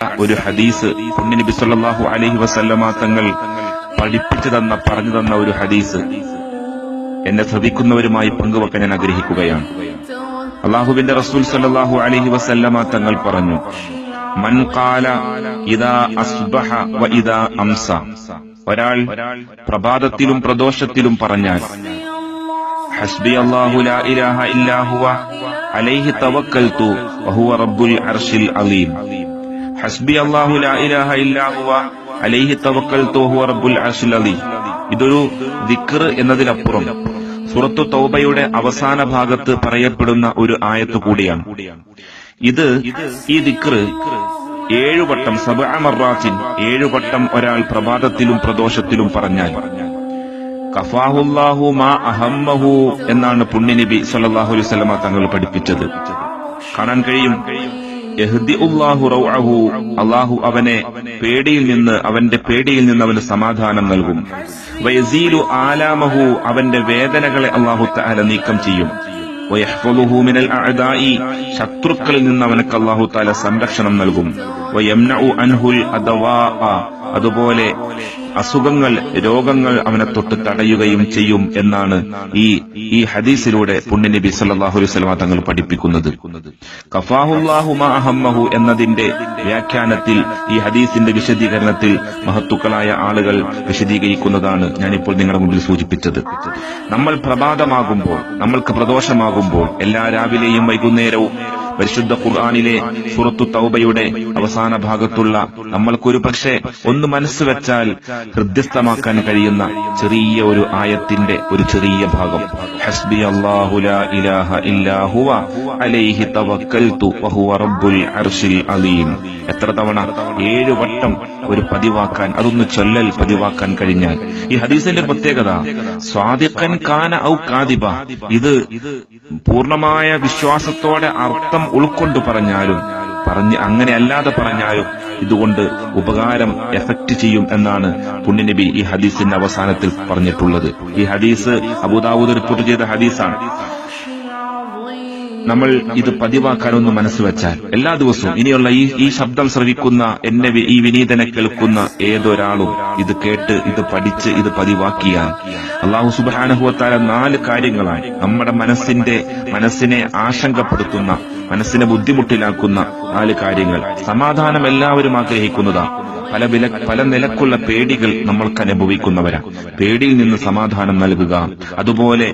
ഒരു ഹദീസ് പുണ്യനബി സല്ലല്ലാഹു അലൈഹി വസല്ലമ തങ്ങൾ പറഞ്ഞു തന്ന ഒരു ഹദീസ് എന്നെ ശ്രവിക്കുന്നവരുമായി പങ്കുവെക്കാൻ ഞാൻ ആഗ്രഹിക്കുകയാണ്. അല്ലാഹുവിന്റെ റസൂൽ സല്ലല്ലാഹു അലൈഹി വസല്ലമ തങ്ങൾ പറഞ്ഞു, മൻ ഖാല ഇദാ അസ്ബഹ വ ഇദാ അംസ, ഒരാൾ പ്രഭാതത്തിലും പ്രദോഷത്തിലും പറഞ്ഞാൽ ഹസ്ബി അല്ലാഹു ലാ ഇലാഹ ഇല്ലാ ഹുവ അലൈഹി തവക്കൽതു വഹുവ റബ്ബുൽ അർശിൽ അലീം. ഹസ്ബി അല്ലാഹു ലാ ഇലാഹ ഇല്ലാ ഹുവ അലൈഹി തവക്കൽതു വഹുവ റബ്ബുൽ അർശിൽ അലീം. ഇതൊരു ദിക്ർ എന്നതിലപ്പുറം സൂറത്തു തൗബയുടെ അവസാന ഭാഗത്ത് പറയപ്പെടുന്ന ഒരു ആയത്ത് കൂടിയാണ്. ഈ ദിക്ർ 7 വട്ടം 7 മർറാത്തിൻ 7 വട്ടം ഒരാൾ പ്രഭാതത്തിലും പ്രദോഷത്തിലും പറഞ്ഞാൽ കഫാഹുല്ലാഹു മാ അഹമ്മഹു എന്നാണ് പുണ്യനബി സല്ലല്ലാഹു അലൈഹി വസല്ലമ തങ്ങൾ പഠിപ്പിച്ചത്. കാണാൻ കഴിയും, യഹ്ദിഉല്ലാഹു റൗഅഹു, അല്ലാഹു അവന്റെ പേടിയിൽ നിന്ന് അവന് സമാധാനം നൽകും. വയസീലു ആലാമഹു, അവന്റെ വേദനകളെ അല്ലാഹു തആല നീക്കം ചെയ്യും. വയഹ്ഫളുഹു മിനൽ അഅദാഇ, ശത്രുക്കളിൽ നിന്ന് അവനക്ക് അല്ലാഹു തആല സംരക്ഷണം നൽകും. വയംനഉ അൻഹുൽ അദവാഅ, അതുപോലെ അസുഖങ്ങൾ, രോഗങ്ങൾ അവനെ തൊട്ട് തടയുകയും ചെയ്യും എന്നാണ് ഈ ഹദീസിലൂടെ പുണ്യനബി സല്ലല്ലാഹു അലൈഹി വസല്ലം തങ്ങൾ പഠിപ്പിക്കുന്നത്. കഫാഹുല്ലാഹു മാ അഹമ്മഹു എന്നതിന്റെ വ്യാഖ്യാനത്തിൽ, ഈ ഹദീസിന്റെ വിശദീകരണത്തിൽ മഹത്തുക്കളായ ആളുകൾ വിശദീകരിക്കുന്നതാണ് ഞാനിപ്പോൾ നിങ്ങളുടെ മുമ്പിൽ സൂചിപ്പിച്ചത്. നമ്മൾ പ്രഭാതമാകുമ്പോൾ, നമ്മൾക്ക് പ്രദോഷമാകുമ്പോൾ, എല്ലാ രാവിലെയും വൈകുന്നേരവും പരിശുദ്ധ ഖുർആനിലെ സൂറത്തു തൗബയുടെ അവസാന ഭാഗത്തുള്ള നമ്മൾക്കൊരു പക്ഷേ ഒന്ന് മനസ്സ് വെച്ചാൽ ഹൃദ്യസ്ഥമാക്കാൻ കഴിയുന്ന ചെറിയ ഒരു ആയത്തിന്റെ ഒരു ചെറിയ ഭാഗം, ഹസ്ബി അല്ലാഹു ലാ ഇലാഹ ഇല്ലാ ഹുവ അലൈഹി തവക്കൽതു വഹുവ റബ്ബുൽ അർശിൽ അലീം. എത്ര തവണ? 7 വട്ടം ഒരു പതിവാക്കാൻ, അതൊന്ന് ചൊല്ലൽ പതിവാക്കാൻ കഴിഞ്ഞാൽ, ഈ ഹദീസിന്റെ പ്രത്യേകത സ്വാദിഖൻ കാന ഔ കാദിബ, ഇത് പൂർണ്ണമായ വിശ്വാസത്തോടെ അർത്ഥം ഉൾക്കൊണ്ട് പറഞ്ഞാലും അങ്ങനെ അല്ലാതെ പറഞ്ഞാലും ഇതുകൊണ്ട് ഉപകാരം എഫക്ട് ചെയ്യും എന്നാണ് പുണ്യനബി ഈ ഹദീസിന്റെ അവസാനത്തിൽ പറഞ്ഞിട്ടുള്ളത്. ഈ ഹദീസ് അബൂദാവൂദ് റിപ്പോർട്ട് ചെയ്ത ഹദീസാണ്. നമ്മൾ ഇത് പതിവാക്കാനൊന്ന് മനസ്സ് വെച്ചാൽ എല്ലാ ദിവസവും, ഇനിയുള്ള ഈ ശബ്ദം ശ്രവിക്കുന്ന എന്നെ, ഈ വിനീതനെ കേൾക്കുന്ന ഏതൊരാളും ഇത് കേട്ട്, ഇത് പഠിച്ച്, ഇത് പതിവാക്കിയാൽ അല്ലാഹു സുബ്ഹാനഹു വ തആല 4 കാര്യങ്ങളാണ് നമ്മുടെ മനസ്സിനെ ആശങ്കപ്പെടുത്തുന്ന, മനസ്സിനെ ബുദ്ധിമുട്ടിലാക്കുന്ന 4 കാര്യങ്ങൾ. സമാധാനം എല്ലാവരും ആഗ്രഹിക്കുന്നതാണ്. പല നിലക്കുള്ള പേടികൾ നമ്മൾക്ക് അനുഭവിക്കുന്നവരാ. പേടിയിൽ നിന്ന് സമാധാനം നൽകുക. അതുപോലെ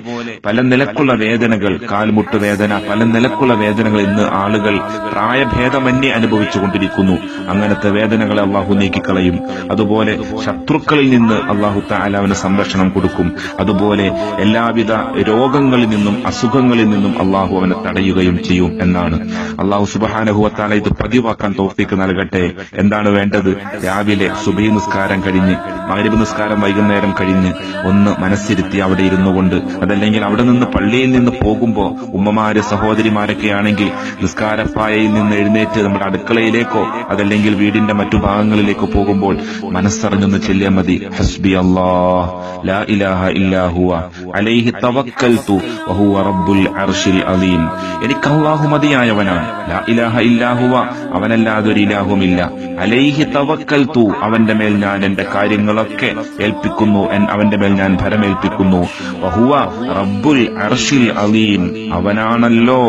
പല നിലക്കുള്ള വേദനകൾ, കാൽമുട്ട് വേദന, പല നിലക്കുള്ള വേദനകൾ ഇന്ന് ആളുകൾ പ്രായഭേദമന്യേ അനുഭവിച്ചുകൊണ്ടിരിക്കുന്നു. അങ്ങനത്തെ വേദനകളെ അള്ളാഹു നീക്കിക്കളയും. അതുപോലെ ശത്രുക്കളിൽ നിന്ന് അള്ളാഹു തആല അവന് സംരക്ഷണം കൊടുക്കും. അതുപോലെ എല്ലാവിധ രോഗങ്ങളിൽ നിന്നും അസുഖങ്ങളിൽ നിന്നും അള്ളാഹു അവനെ തടയുകയും ചെയ്യും എന്നാണ്. അള്ളാഹു സുബ്ഹാനഹു വ തആല ഇത് പതിവാക്കാൻ തൗഫീഖ് നൽകട്ടെ. എന്താണ് വേണ്ടത്? രാവിലെ സുബഹി നിസ്കാരം കഴിഞ്ഞ്, മഗ്രിബ് നിസ്കാരം വൈകുന്നേരം കഴിഞ്ഞ് ഒന്ന് മനസ്സിരുത്തി അവിടെ ഇരുന്നു കൊണ്ട്, അതല്ലെങ്കിൽ അവിടെ നിന്ന് പള്ളിയിൽ നിന്ന് പോകുമ്പോ ഉമ്മമാര് സഹോദരിമാരൊക്കെ ആണെങ്കിൽ നിസ്കാരപ്പായയിൽ നിന്ന് എഴുന്നേറ്റ് നമ്മുടെ അടുക്കളയിലേക്കോ അതല്ലെങ്കിൽ വീടിന്റെ മറ്റു ഭാഗങ്ങളിലേക്കോ പോകുമ്പോൾ മനസ്സറിഞ്ഞൊന്ന് ചെല്ലിയാൽ മതി, ഹസ്ബി അല്ലാഹ് ലാ ഇലാഹ ഇല്ലാ ഹുവ അലൈഹി തവക്കൽതു വഹുവ റബ്ബുൽ അർശിൽ അലീം. എനിക്ക് അല്ലാഹു മതിയായവനാണ്, ലാ ഇലാഹ ഇല്ലാ ഹുവ, അവനല്ലാതൊരു ഇലാഹുമില്ല, അലൈഹി തവക്കൽതു, അവന്റെ മേൽ ഞാൻ എന്റെ കാര്യങ്ങളൊക്കെ ഏൽപ്പിക്കുന്നു, അവന്റെ മേൽ ഞാൻ ഭരമേൽപ്പിക്കുന്നു, വഹുവ റബ്ബുൽ അർശിൽ അലീം, അവനാണല്ലോ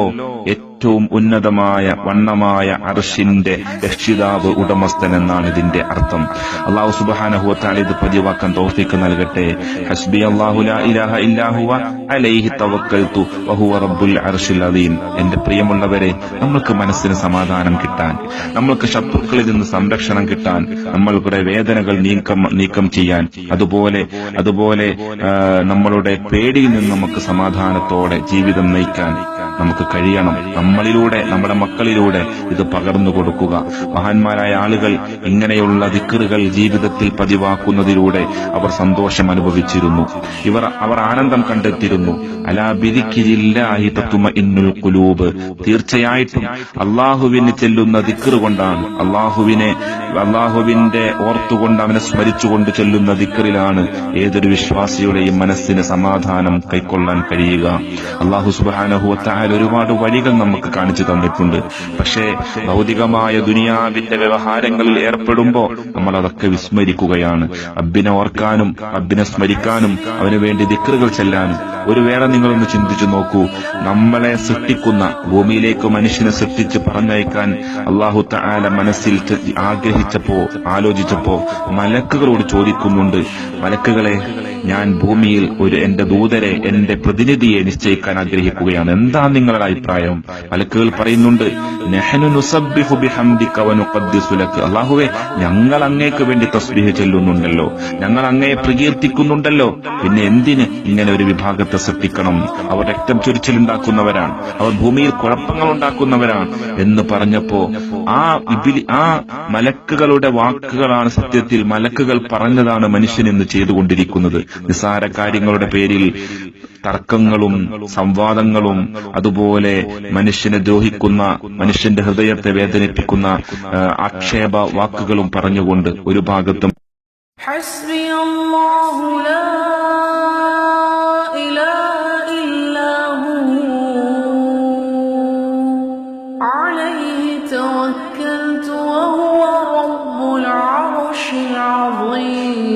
ഏറ്റവും ഉന്നതമായ വണ്ണമായ അർശിന്റെ രക്ഷിതാവ്, ഉടമസ്ഥൻ എന്നാണ് ഇതിന്റെ അർത്ഥം. അല്ലാഹു സുബ്ഹാനഹു വ തആല ഇത് പതിവാക്കാൻ തൗഫീഖ് നൽകട്ടെ. ഹസ്ബി അല്ലാഹു ലാ ഇലാഹ ഇല്ലാ ഹുവ അലൈഹി തവക്കൽതു വഹുവ റബ്ബുൽ അർശിൽ അലീം. എന്റെ പ്രിയമുള്ളവരെ, നമ്മൾക്ക് മനസ്സിന് സമാധാനം കിട്ടാൻ, നമ്മൾക്ക് ശത്രുക്കളിൽ നിന്ന് സംരക്ഷണം കിട്ടാൻ, നമ്മളുടെ വേദനകൾ നീക്കം ചെയ്യാൻ, അതുപോലെ നമ്മളുടെ പേടിയിൽ നിന്ന് നമുക്ക് സമാധാനത്തോടെ ജീവിതം നയിക്കാൻ നമുക്ക് കഴിയണം. നമ്മളിലൂടെ, നമ്മുടെ മക്കളിലൂടെ ഇത് പകർന്നു കൊടുക്കുക. മഹാന്മാരായ ആളുകൾ ഇങ്ങനെയുള്ള ദിക്റുകൾ ജീവിതത്തിൽ പതിവാക്കുന്നതിലൂടെ അവർ സന്തോഷം അനുഭവിച്ചിരുന്നു. അവർ ആനന്ദം കണ്ടെത്തിയിരുന്നു. അലാ ബിദിക്രില്ലാഹി തത്മഇന്നുൽ ഖുലൂബ്, തീർച്ചയായിട്ടും അള്ളാഹുവിന് ചെല്ലുന്ന ദിക്റ് കൊണ്ടാണ്, അള്ളാഹുവിന്റെ ഓർത്തുകൊണ്ട്, അവനെ സ്മരിച്ചുകൊണ്ട് ചെല്ലുന്ന ദിക്റിലാണ് ഏതൊരു വിശ്വാസിയുടെയും മനസ്സിന് സമാധാനം കൈക്കൊള്ളാൻ കഴിയുക. അല്ലാഹു സുബ്ഹാനഹു വ തആല തആല ഒരുപാട് വഴികൾ നമുക്ക് കാണിച്ചു തന്നിട്ടുണ്ട്. പക്ഷേ ഭൗതികമായ ദുനിയാവിന്റെ വ്യവഹാരങ്ങളിൽ ഏർപ്പെടുമ്പോൾ നമ്മൾ അതൊക്കെ വിസ്മരിക്കുകയാണ്. റബ്ബിനെ ഓർക്കാനും റബ്ബിനെ സ്മരിക്കാനും അവന് വേണ്ടി ദിക്റുകൾ ചെല്ലാനും. ഒരു വേള നിങ്ങളൊന്ന് ചിന്തിച്ചു നോക്കൂ, നമ്മളെ സൃഷ്ടിക്കുന്ന, ഭൂമിയിലേക്ക് മനുഷ്യനെ സൃഷ്ടിച്ച് പറഞ്ഞയക്കാൻ അല്ലാഹു തആല മനസ്സിൽ ആലോചിച്ചപ്പോ മലക്കുകളോട് ചോദിക്കുന്നുണ്ട്, മലക്കുകളെ, ഞാൻ ഭൂമിയിൽ എന്റെ ദൂതരെ, എന്റെ പ്രതിനിധിയെ നിശ്ചയിക്കാൻ ആഗ്രഹിക്കുകയാണ്, എന്താ നിങ്ങളുടെ അഭിപ്രായം? മലക്കുകൾ പറയുന്നുണ്ട്, നഹ്നു നുസബ്ബിഹു ബിഹംദിക വനുഖദ്ദിസു ലക. അല്ലാഹുവേ, ഞങ്ങൾ അങ്ങേക്ക് വേണ്ടി തസ്ബീഹ് ചെല്ലുന്നുണ്ടല്ലോ, ഞങ്ങൾ അങ്ങയെ പ്രകീർത്തിക്കുന്നുണ്ടല്ലോ, പിന്നെ എന്തിന് ഇങ്ങനെ ഒരു വിഭാഗത്തെ സൃഷ്ടിക്കണം? അവർ രക്തം ചൊരിച്ചിലുണ്ടാക്കുന്നവരാണ്, അവർ ഭൂമിയിൽ കുഴപ്പങ്ങൾ ഉണ്ടാക്കുന്നവരാണ് എന്ന് പറഞ്ഞപ്പോ ആ മലക്കുകളുടെ വാക്കുകളാണ് സത്യത്തിൽ മലക്കുകൾ പറഞ്ഞതാണ് മനുഷ്യൻ ഇന്ന് ചെയ്തുകൊണ്ടിരിക്കുന്നത്. നിസ്സാര കാര്യങ്ങളുടെ പേരിൽ തർക്കങ്ങളും സംവാദങ്ങളും അതുപോലെ മനുഷ്യനെ ദ്രോഹിക്കുന്ന, മനുഷ്യന്റെ ഹൃദയത്തെ വേദനിപ്പിക്കുന്ന ആക്ഷേപ വാക്കുകളും പറഞ്ഞുകൊണ്ട് ഒരു ഭാഗത്തും توكلت وهو رب العرش العظيم